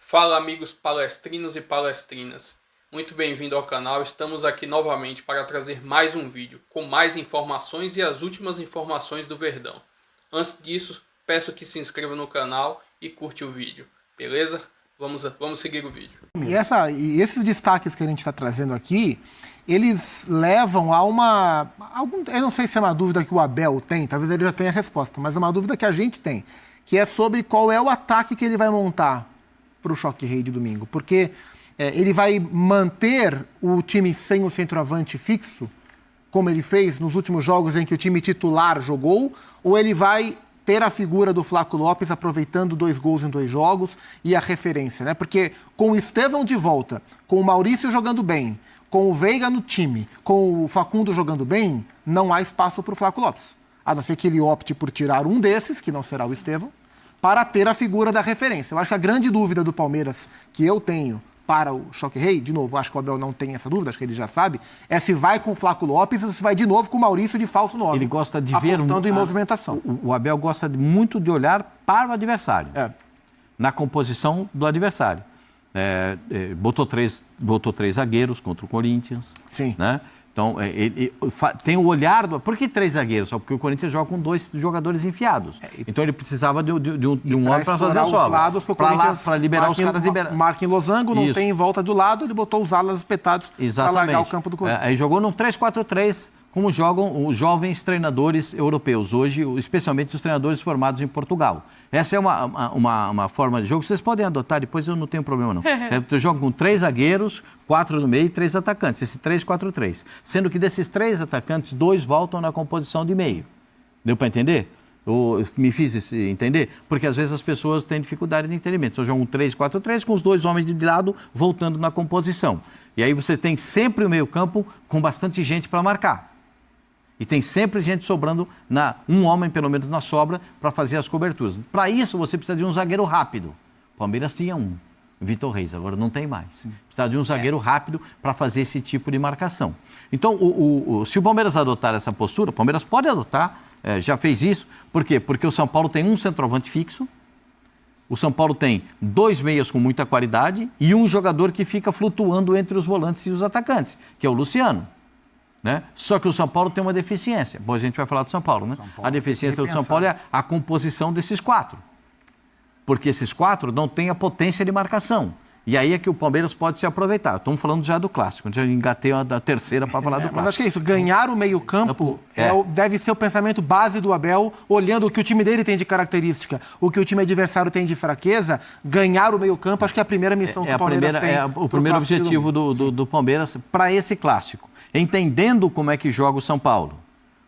Fala amigos palestrinos e palestrinas, muito bem-vindo ao canal. Estamos aqui novamente para trazer mais um vídeo com mais informações e as últimas informações do Verdão. Antes disso, peço que se inscreva no canal e curte o vídeo, beleza? Vamos seguir o vídeo. E esses destaques que a gente está trazendo aqui, eles levam a eu não sei se é uma dúvida que o Abel tem, talvez ele já tenha a resposta, mas é uma dúvida que a gente tem, que é sobre qual é o ataque que ele vai montar para o Choque Rei de domingo, porque ele vai manter o time sem o centroavante fixo, como ele fez nos últimos jogos em que o time titular jogou, ou ele vai ter a figura do Flaco Lopes aproveitando 2 gols em 2 jogos e a referência, né? Porque com o Estevão de volta, com o Maurício jogando bem, com o Veiga no time, com o Facundo jogando bem, não há espaço para o Flaco Lopes, a não ser que ele opte por tirar um desses, que não será o Estevão, para ter a figura da referência. Eu acho que a grande dúvida do Palmeiras, que eu tenho para o Choque Rei, de novo, acho que o Abel não tem essa dúvida, acho que ele já sabe, é se vai com o Flaco Lopes ou se vai de novo com o Maurício de falso 9. Ele gosta de ver... apostando em movimentação. O Abel gosta muito de olhar para o adversário, na composição do adversário. Botou três zagueiros contra o Corinthians. Sim. Né? Então, ele tem o olhar... Por que 3 zagueiros? Só porque o Corinthians joga com 2 jogadores enfiados. Então, ele precisava de um homem para fazer a sobra. Para liberar os caras. Marca em losango, não tem em volta do lado, ele botou os alas espetados para largar o campo do Corinthians. Aí jogou num 3-4-3, como jogam os jovens treinadores europeus hoje, especialmente os treinadores formados em Portugal. Essa é uma forma de jogo que vocês podem adotar, depois eu não tenho problema não. Eu jogo com 3 zagueiros, 4 no meio e 3 atacantes, esse 3-4-3. Sendo que desses 3 atacantes, 2 voltam na composição de meio. Deu para entender? Me fiz entender? Porque às vezes as pessoas têm dificuldade de entendimento. Então, jogam um 3-4-3 com os 2 homens de lado voltando na composição. E aí você tem sempre o meio-campo com bastante gente para marcar. E tem sempre gente sobrando, um homem pelo menos na sobra, para fazer as coberturas. Para isso, você precisa de um zagueiro rápido. O Palmeiras tinha um, Vitor Reis, agora não tem mais. Precisa de um zagueiro rápido para fazer esse tipo de marcação. Então, se o Palmeiras adotar essa postura, o Palmeiras pode adotar, já fez isso. Por quê? Porque o São Paulo tem um centroavante fixo, o São Paulo tem 2 meias com muita qualidade e um jogador que fica flutuando entre os volantes e os atacantes, que é o Luciano. Né? Só que o São Paulo tem uma deficiência. Bom, a gente vai falar do São Paulo, né? A deficiência do São Paulo é a composição desses 4. Porque esses 4 não têm a potência de marcação. E aí é que o Palmeiras pode se aproveitar. Estamos falando já do clássico. Já engatei a terceira para falar do clássico. Mas acho que é isso. Ganhar o meio-campo deve ser o pensamento base do Abel, olhando o que o time dele tem de característica, o que o time adversário tem de fraqueza. Ganhar o meio-campo, acho que é a primeira missão que o Palmeiras tem. O primeiro objetivo do Palmeiras para esse clássico. Entendendo como é que joga o São Paulo.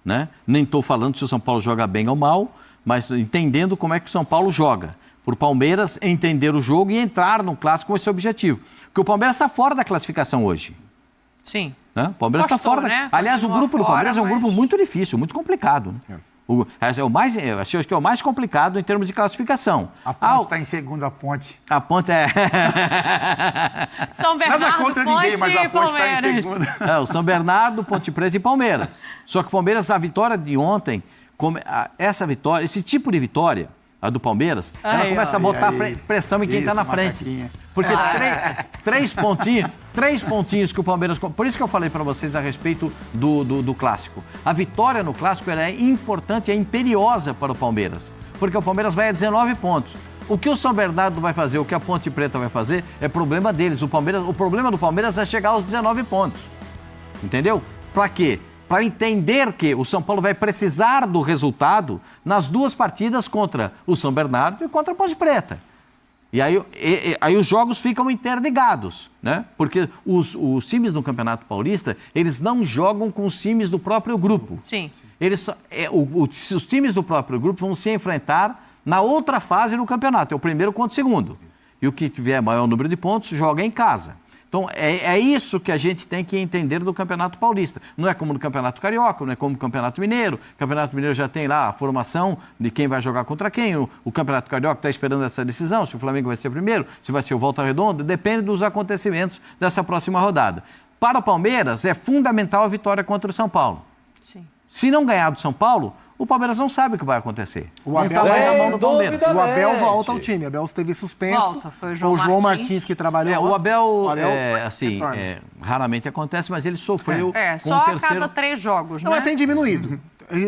Né? Nem estou falando se o São Paulo joga bem ou mal, mas entendendo como é que o São Paulo joga. Por Palmeiras entender o jogo e entrar no clássico com esse objetivo. Porque o Palmeiras está fora da classificação hoje. Sim. Né? O Palmeiras está fora. Né? Aliás, o grupo do Palmeiras é um grupo muito difícil, muito complicado. Né? Acho que é o mais complicado em termos de classificação. A Ponte está em segundo, a Ponte. A Ponte é... São Bernardo, nada contra ninguém, mas a Ponte está em segundo. O São Bernardo, Ponte Preta e Palmeiras. Só que o Palmeiras, a vitória de ontem, essa vitória, esse tipo de vitória, a do Palmeiras, ela começa a botar pressão em quem está na frente. Porque 3 pontinhos que o Palmeiras... Por isso que eu falei para vocês a respeito do clássico. A vitória no clássico ela é importante, é imperiosa para o Palmeiras. Porque o Palmeiras vai a 19 pontos. O que o São Bernardo vai fazer, o que a Ponte Preta vai fazer, é problema deles. O problema do Palmeiras é chegar aos 19 pontos. Entendeu? Para quê? Para entender que o São Paulo vai precisar do resultado nas 2 partidas contra o São Bernardo e contra a Ponte Preta. E aí os jogos ficam interligados, né? Porque os times do Campeonato Paulista, eles não jogam com os times do próprio grupo. Sim. Os times do próprio grupo vão se enfrentar na outra fase do campeonato. É o primeiro contra o segundo. E o que tiver maior número de pontos, joga em casa. Então, é isso que a gente tem que entender do Campeonato Paulista. Não é como no Campeonato Carioca, não é como no Campeonato Mineiro. O Campeonato Mineiro já tem lá a formação de quem vai jogar contra quem. O Campeonato Carioca está esperando essa decisão, se o Flamengo vai ser primeiro, se vai ser o Volta Redonda. Depende dos acontecimentos dessa próxima rodada. Para o Palmeiras, é fundamental a vitória contra o São Paulo. Sim. Se não ganhar do São Paulo, o Palmeiras não sabe o que vai acontecer. O Abel Então vai na mão do Palmeiras. O Abel volta ao time. O Abel esteve suspenso. Volta, foi o o João Martins que trabalhou. O Abel, retorna. raramente acontece, mas ele sofreu com só o a terceiro... cada 3 jogos, Não, né? mas tem diminuído.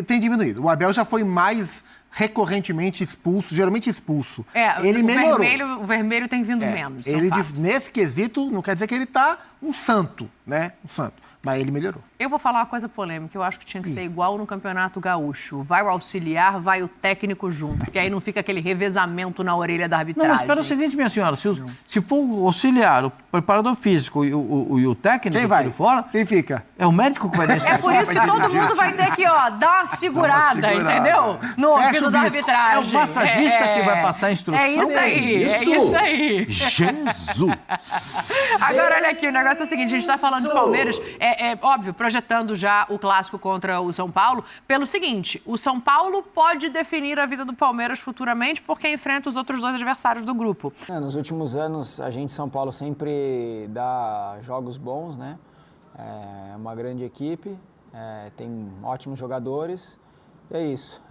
Tem diminuído. O Abel já foi mais recorrentemente expulso, geralmente expulso. Ele melhorou. O vermelho tem vindo menos. Nesse quesito, não quer dizer que ele tá um santo, né? Um santo. Mas ele melhorou. Eu vou falar uma coisa polêmica. Eu acho que tinha que ser igual no Campeonato Gaúcho. Vai o auxiliar, vai o técnico junto. Porque aí não fica aquele revezamento na orelha da arbitragem. Não, mas espera o seguinte, minha senhora. Se for o auxiliar, o preparador físico e o técnico Quem vai? de fora... Quem fica? É o médico que vai dar É por isso que todo mundo vai ter que, dar uma segurada, entendeu? No ouvido da arbitragem. É o massagista que vai passar a instrução. É isso aí, é isso aí. Jesus! Agora, olha aqui, o negócio é o seguinte, a gente está falando de Palmeiras, óbvio, projetando já o clássico contra o São Paulo, pelo seguinte, o São Paulo pode definir a vida do Palmeiras futuramente porque enfrenta os outros 2 adversários do grupo. Nos últimos anos, a gente, São Paulo, sempre dá jogos bons, né? É uma grande equipe, tem ótimos jogadores, e é isso.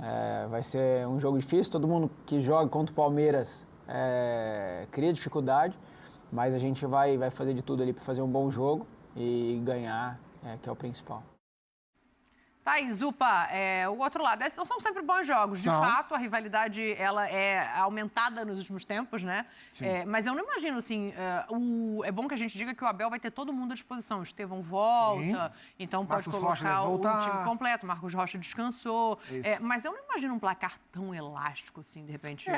Vai ser um jogo difícil, todo mundo que joga contra o Palmeiras cria dificuldade, mas a gente vai fazer de tudo ali para fazer um bom jogo e ganhar, que é o principal. Thaís, Zupa, o outro lado, são sempre bons jogos. De fato, a rivalidade ela é aumentada nos últimos tempos, né? Mas eu não imagino, assim, é bom que a gente diga que o Abel vai ter todo mundo à disposição. Estevão volta, então pode colocar o time completo. Marcos Rocha descansou. Mas eu não imagino um placar tão elástico, assim, de repente...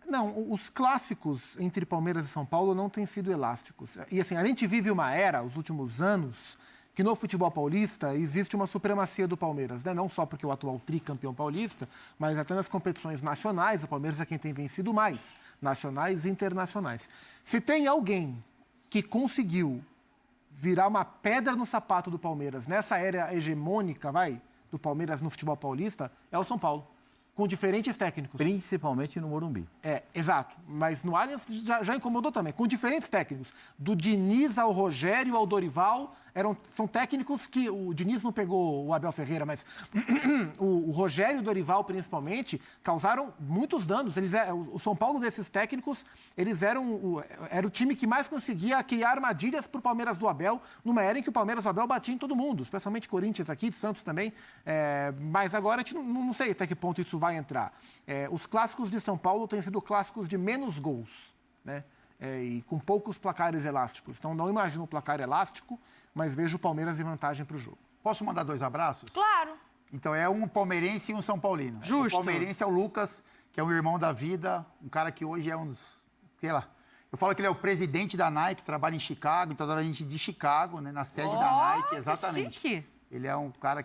Não, os clássicos entre Palmeiras e São Paulo não têm sido elásticos. E assim, a gente vive uma era, os últimos anos, que no futebol paulista existe uma supremacia do Palmeiras, né? Não só porque o atual tricampeão paulista, mas até nas competições nacionais, o Palmeiras é quem tem vencido mais, nacionais e internacionais. Se tem alguém que conseguiu virar uma pedra no sapato do Palmeiras nessa era hegemônica, do Palmeiras no futebol paulista, é o São Paulo. Com diferentes técnicos. Principalmente no Morumbi. Exato. Mas no Allianz já incomodou também. Com diferentes técnicos. Do Diniz ao Rogério, ao Dorival, são técnicos que... O Diniz não pegou o Abel Ferreira, mas o Rogério e o Dorival, principalmente, causaram muitos danos. O São Paulo desses técnicos, eles era o time que mais conseguia criar armadilhas para o Palmeiras do Abel, numa era em que o Palmeiras do Abel batia em todo mundo, especialmente Corinthians aqui, de Santos também. Mas agora, a gente não sei até que ponto isso vai entrar. Os clássicos de São Paulo têm sido clássicos de menos gols, né? E com poucos placares elásticos. Então, não imagino um placar elástico, mas vejo o Palmeiras em vantagem para o jogo. Posso mandar 2 abraços? Claro. Então, é um palmeirense e um São Paulino. Justo. O palmeirense é o Lucas, que é um irmão da vida, um cara que hoje é um dos... Sei lá. Eu falo que ele é o presidente da Nike, trabalha em Chicago, então a gente de Chicago, né, na sede da Nike, exatamente. Que chique. Ele é um cara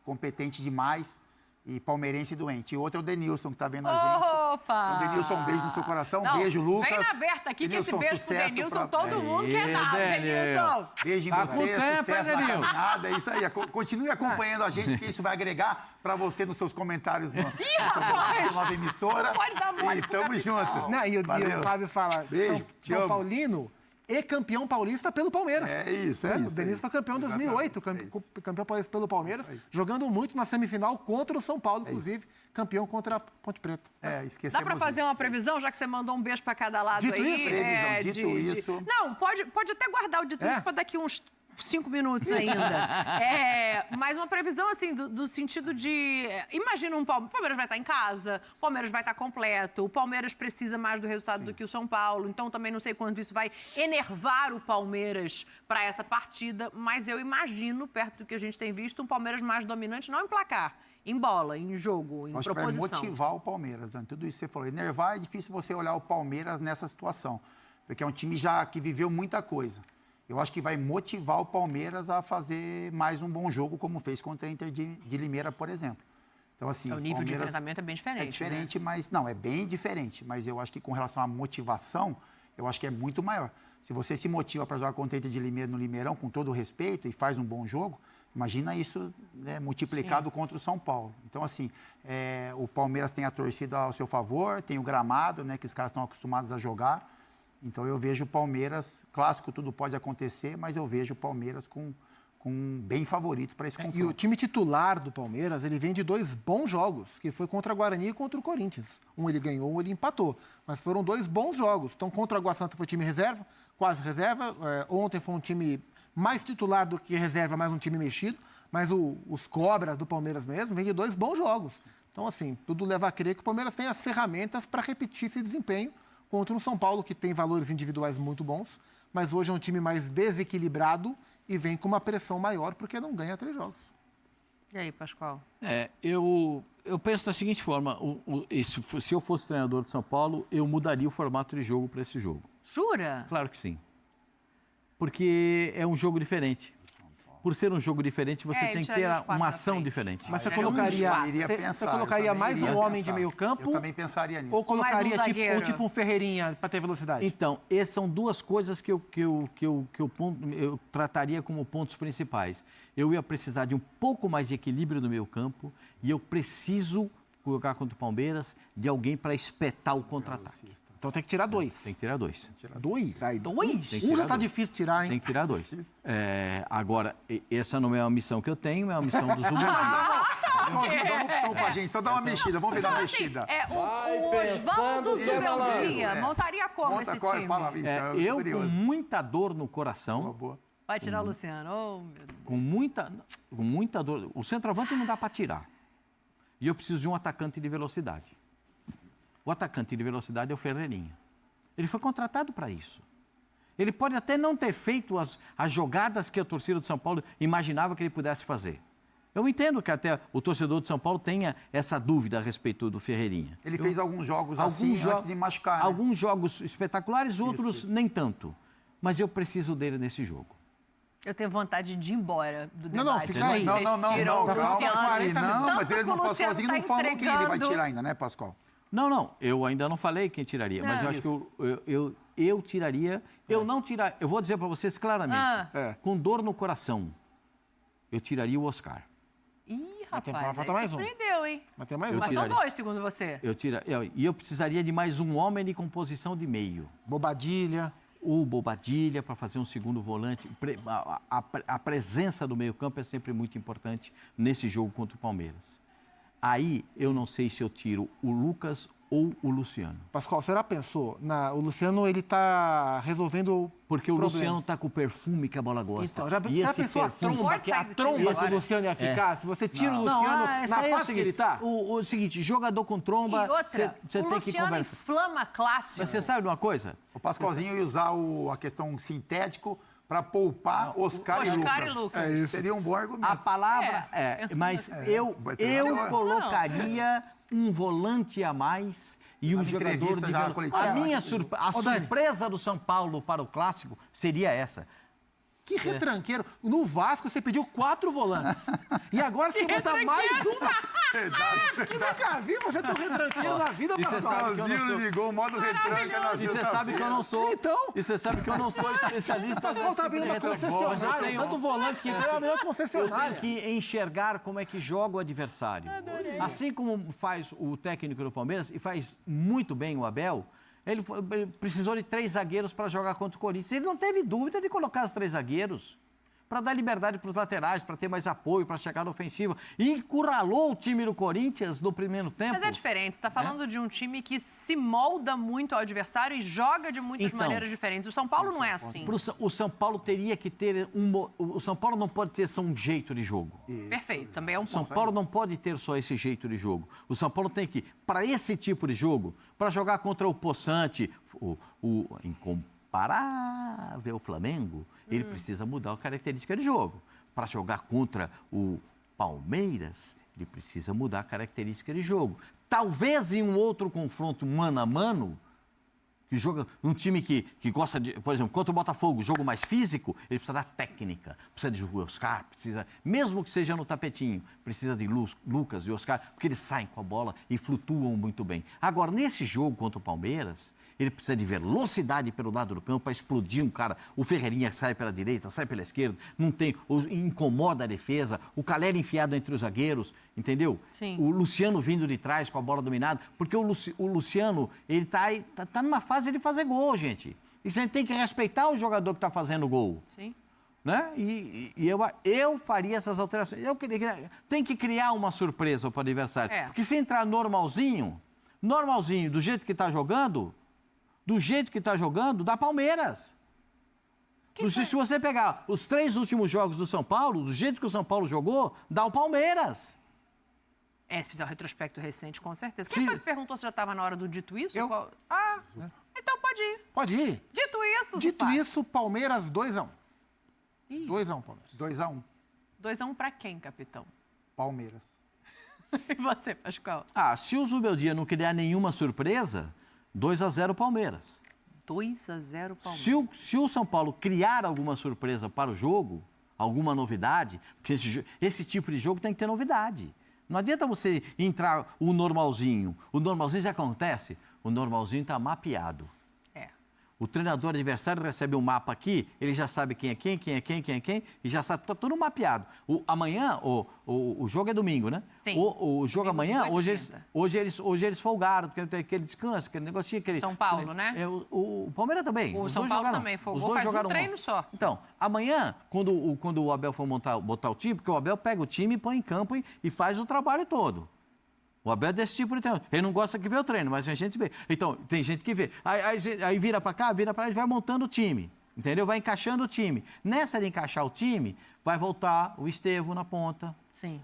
competente demais. E palmeirense doente. E outro é o Denilson, que está vendo a gente. Opa! Então, Denilson, um beijo no seu coração. Um beijo, Lucas. Vem na aberta aqui, Denilson, que esse beijo pro Denilson, todo mundo quer dar, Denilson. Beijo em Tá você, com tempo, sucesso hein, na Denilson? caminhada. É isso aí. Continue acompanhando a gente, porque isso vai agregar para você nos seus comentários na nova emissora. Pode dar mole E pro tamo capitão. junto. E Valeu. o Fábio fala, Beijo, te São amo. Paulino e campeão paulista pelo Palmeiras. É isso, é O isso. Denis foi campeão em 2008, campeão paulista pelo Palmeiras, jogando muito na semifinal contra o São Paulo, inclusive, campeão contra a Ponte Preta. Esquecemos Dá pra fazer isso. uma previsão, já que você mandou um beijo pra cada lado Dito aí? isso? Previsão, dito isso. Não, pode até guardar o dito isso pra daqui uns 5 minutos ainda. Mas uma previsão, assim, do sentido de... Imagina o Palmeiras vai estar em casa, o Palmeiras vai estar completo, o Palmeiras precisa mais do resultado do que o São Paulo, então também não sei quanto isso vai enervar o Palmeiras para essa partida, mas eu imagino, perto do que a gente tem visto, um Palmeiras mais dominante, não em placar, em bola, em jogo, em Acho que proposição. vai motivar o Palmeiras, né? Tudo isso que você falou. Enervar é difícil você olhar o Palmeiras nessa situação, porque é um time já que viveu muita coisa. Eu acho que vai motivar o Palmeiras a fazer mais um bom jogo, como fez contra a Inter de Limeira, por exemplo. Então, assim, O nível de Palmeiras enfrentamento é bem diferente. é diferente, né? mas não, é bem diferente. Mas eu acho que com relação à motivação, eu acho que é muito maior. Se você se motiva para jogar contra a Inter de Limeira no Limeirão, com todo o respeito, e faz um bom jogo, imagina isso, né, multiplicado contra o São Paulo. Então, assim, o Palmeiras tem a torcida ao seu favor, tem o gramado, né, que os caras estão acostumados a jogar. Então, eu vejo o Palmeiras, clássico, tudo pode acontecer, mas eu vejo o Palmeiras com bem favorito para esse confronto. E o time titular do Palmeiras, ele vem de 2 bons jogos, que foi contra o Guarani e contra o Corinthians. Um ele ganhou, um ele empatou. Mas foram 2 bons jogos. Então, contra o Água Santa foi time reserva, quase reserva. Ontem foi um time mais titular do que reserva, mais um time mexido. Mas os Cobras do Palmeiras mesmo vem de 2 bons jogos. Então, assim, tudo leva a crer que o Palmeiras tem as ferramentas para repetir esse desempenho contra um São Paulo que tem valores individuais muito bons, mas hoje é um time mais desequilibrado e vem com uma pressão maior porque não ganha 3 jogos. E aí, Pascoal? Eu penso da seguinte forma, se eu fosse treinador de São Paulo, eu mudaria o formato de jogo para esse jogo. Jura? Claro que sim. Porque é um jogo diferente. Por ser um jogo diferente, você tem que ter uma ação diferente. Mas você colocaria, você colocaria mais um homem de meio campo? Eu também pensaria nisso. Ou colocaria tipo um Ferreirinha para ter velocidade? Então, essas são 2 coisas que eu trataria como pontos principais. Eu ia precisar de um pouco mais de equilíbrio no meio campo e eu preciso jogar contra o Palmeiras de alguém para espetar o contra-ataque. Então tem que tirar 2. Tem que tirar 2. 2? Aí, 2? Um já está difícil tirar, hein? Tem que tirar 2. Agora, essa não é uma missão que eu tenho, é uma missão do Zubeldia. Dá uma opção pra gente, só dá uma mexida, vamos ver dar uma mexida. O Osvaldo do Zubeldia montaria como esse time? Fala isso, eu com muita dor no coração. Boa. Vai tirar o Luciano. Oh, meu Deus. Com muita dor. O centroavante não dá para tirar. E eu preciso de um atacante de velocidade. O atacante de velocidade é o Ferreirinha. Ele foi contratado para isso. Ele pode até não ter feito as jogadas que a torcida de São Paulo imaginava que ele pudesse fazer. Eu entendo que até o torcedor de São Paulo tenha essa dúvida a respeito do Ferreirinha. Ele fez alguns jogos assim antes de machucar. Né? Alguns jogos espetaculares, outros nem tanto. Mas eu preciso dele nesse jogo. Eu tenho vontade de ir embora do debate. Não, fica aí. Não, calma, mas ele não Pascoalzinho não falou quem ele vai tirar ainda, né, Pascoal? Não, eu ainda não falei quem tiraria, mas eu acho que eu tiraria, eu não tiraria, eu vou dizer para vocês claramente, com dor no coração, eu tiraria o Oscar. Ih, rapaz, falta mais um. Surpreendeu, hein? Mas tem mais um. Mas são 2, segundo você. E eu precisaria de mais um homem de composição de meio. Bobadilha. O Bobadilha para fazer um segundo volante. A presença do meio campo é sempre muito importante nesse jogo contra o Palmeiras. Aí eu não sei se eu tiro o Lucas ou o Luciano. Pascoal, você já pensou? O Luciano, ele tá resolvendo porque o Luciano tá com o perfume que a bola gosta. Então, já pensou a tromba que o Luciano ia ficar? Se você tira o Luciano na fase que ele tá? O seguinte, jogador com tromba, você tem que conversar. Inflama clássico. Você sabe de uma coisa? O Pascoalzinho ia usar a questão sintético para poupar Oscar e Lucas. É isso. Seria um bom argumento. A palavra mas eu colocaria um volante a mais e um jogador de a surpresa do São Paulo para o clássico seria essa. Que retranqueiro. No Vasco você pediu 4 volantes. E agora você quer botar mais uma. Que nunca vi você tão retranqueiro na vida, Pascoal. O ligou o modo retranca na E você sabe que eu não sou. Então. E você sabe que eu não sou especialista. Pascoal tá abrindo uma concessionária. Tanto volante que tem, é a melhor concessionária. Eu tenho que enxergar como é que joga o adversário. Assim como faz o técnico do Palmeiras, e faz muito bem o Abel. Ele precisou de 3 zagueiros para jogar contra o Corinthians. Ele não teve dúvida de colocar os 3 zagueiros para dar liberdade para os laterais, para ter mais apoio, para chegar na ofensiva. E encurralou o time do Corinthians no primeiro tempo. Mas é diferente. Você está falando de um time que se molda muito ao adversário e joga de muitas maneiras diferentes. O São Paulo não é assim. O São Paulo teria que ter o São Paulo não pode ter só um jeito de jogo. Perfeito. Também é um ponto. O São Paulo não pode ter só esse jeito de jogo. O São Paulo tem que, para esse tipo de jogo, para jogar contra o Poçante, incomparável Flamengo, ele precisa mudar a característica de jogo. Para jogar contra o Palmeiras, ele precisa mudar a característica de jogo. Talvez em um outro confronto mano a mano, que joga um time que gosta de, por exemplo, contra o Botafogo, jogo mais físico, ele precisa da técnica, precisa de Oscar, precisa, mesmo que seja no tapetinho, precisa de Lucas e Oscar, porque eles saem com a bola e flutuam muito bem. Agora, nesse jogo contra o Palmeiras, ele precisa de velocidade pelo lado do campo para explodir um cara. O Ferreirinha sai pela direita, sai pela esquerda, não tem, incomoda a defesa. O Caleri enfiado entre os zagueiros, entendeu? Sim. O Luciano vindo de trás com a bola dominada, porque o Luciano, ele tá numa fase de fazer gol, gente. E você tem que respeitar o jogador que está fazendo gol. Sim. né? Eu faria essas alterações. Tem que criar uma surpresa para o adversário. Porque se entrar normalzinho, do jeito que está jogando, dá Palmeiras. Se você pegar os 3 últimos jogos do São Paulo, do jeito que o São Paulo jogou, dá o Palmeiras. Se fizer um retrospecto recente, com certeza. Quem foi que perguntou se já estava na hora do dito isso? Eu. Então pode ir. Pode ir. Dito isso, Dito isso, Palmeiras 2-1. 2-1, Palmeiras. 2-1. 2-1 pra quem, capitão? Palmeiras. E você, Pascoal? Se o Zubeldia não criar nenhuma surpresa, 2-0 Palmeiras. 2-0 Palmeiras. Se o São Paulo criar alguma surpresa para o jogo, alguma novidade, porque esse tipo de jogo tem que ter novidade. Não adianta você entrar o normalzinho. O normalzinho já acontece. O normalzinho está mapeado. O treinador adversário recebe um mapa aqui, ele já sabe quem é quem, e já sabe, está tudo mapeado. Amanhã, o jogo é domingo, né? Sim. O jogo Domingo, amanhã, hoje eles folgaram, porque tem aquele descanso, aquele negocinho. São Paulo, né? O Palmeiras também. O São Paulo também folgou, os dois faz jogaram um treino só. Então, amanhã, quando o Abel for botar o time, porque o Abel pega o time, põe em campo e faz o trabalho todo. O Abel é desse tipo de treino. Ele não gosta que vê o treino, mas a gente vê. Então, tem gente que vê. Aí vira para cá, vira para lá, ele vai montando o time. Entendeu? Vai encaixando o time. Nessa de encaixar o time, vai voltar o Estevão na ponta. Sim.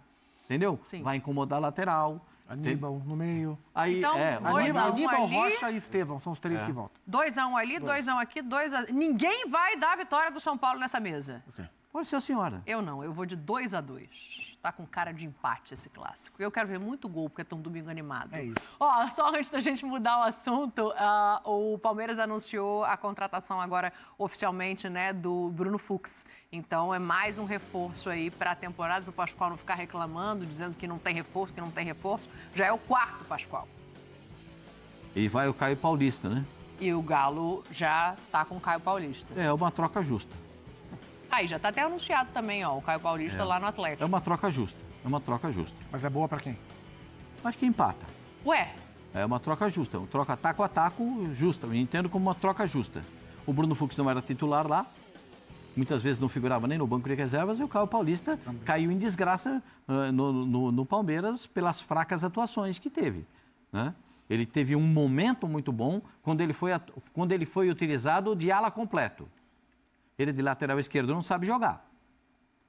Entendeu? Sim. Vai incomodar a lateral. Aníbal no meio. Aí, então, 2-1 Aníbal, ali, Rocha e Estevão são os 3 que voltam. 2-1 ali, 2-1 aqui, 2-1. Ninguém vai dar a vitória do São Paulo nessa mesa. Pode ser a senhora. Eu não, eu vou de 2-2. Tá com cara de empate esse clássico. Eu quero ver muito gol, porque é um domingo animado. É isso. Só antes da gente mudar o assunto, o Palmeiras anunciou a contratação agora oficialmente, né, do Bruno Fux. Então é mais um reforço aí para a temporada, para o Pascoal não ficar reclamando, dizendo que não tem reforço, Já é o 4º, Pascoal. E vai o Caio Paulista, né? E o Galo já tá com o Caio Paulista. É uma troca justa. Aí já tá até anunciado também, o Caio Paulista lá no Atlético. É uma troca justa. Mas é boa pra quem? Acho que empata. Ué, É uma troca justa. Uma troca taco a taco justa. Eu entendo como uma troca justa. O Bruno Fux não era titular lá. Muitas vezes não figurava nem no banco de reservas. E o Caio Paulista caiu em desgraça no Palmeiras pelas fracas atuações que teve, né? Ele teve um momento muito bom quando ele foi utilizado de ala completo. Ele de lateral esquerdo não sabe jogar.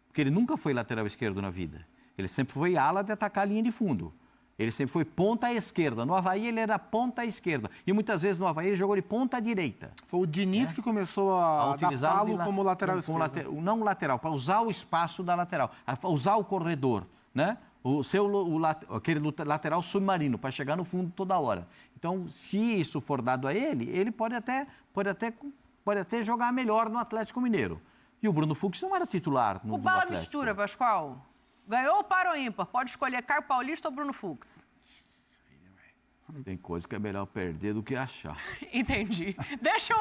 Porque ele nunca foi lateral esquerdo na vida. Ele sempre foi ala de atacar a linha de fundo. Ele sempre foi ponta esquerda. No Avaí ele era ponta esquerda. E muitas vezes no Avaí ele jogou de ponta direita. Foi o Diniz que começou a adaptá-lo como lateral esquerdo. Não lateral, para usar o espaço da lateral. Usar o corredor, né? Aquele lateral submarino, para chegar no fundo toda hora. Então, se isso for dado a ele, ele pode até jogar melhor no Atlético Mineiro. E o Bruno Fux não era titular no Atlético. o Bala mistura, Pascoal. Ganhou para o ímpar. Pode escolher Caio Paulista ou Bruno Fux. Tem coisa que é melhor perder do que achar. Entendi. Deixa eu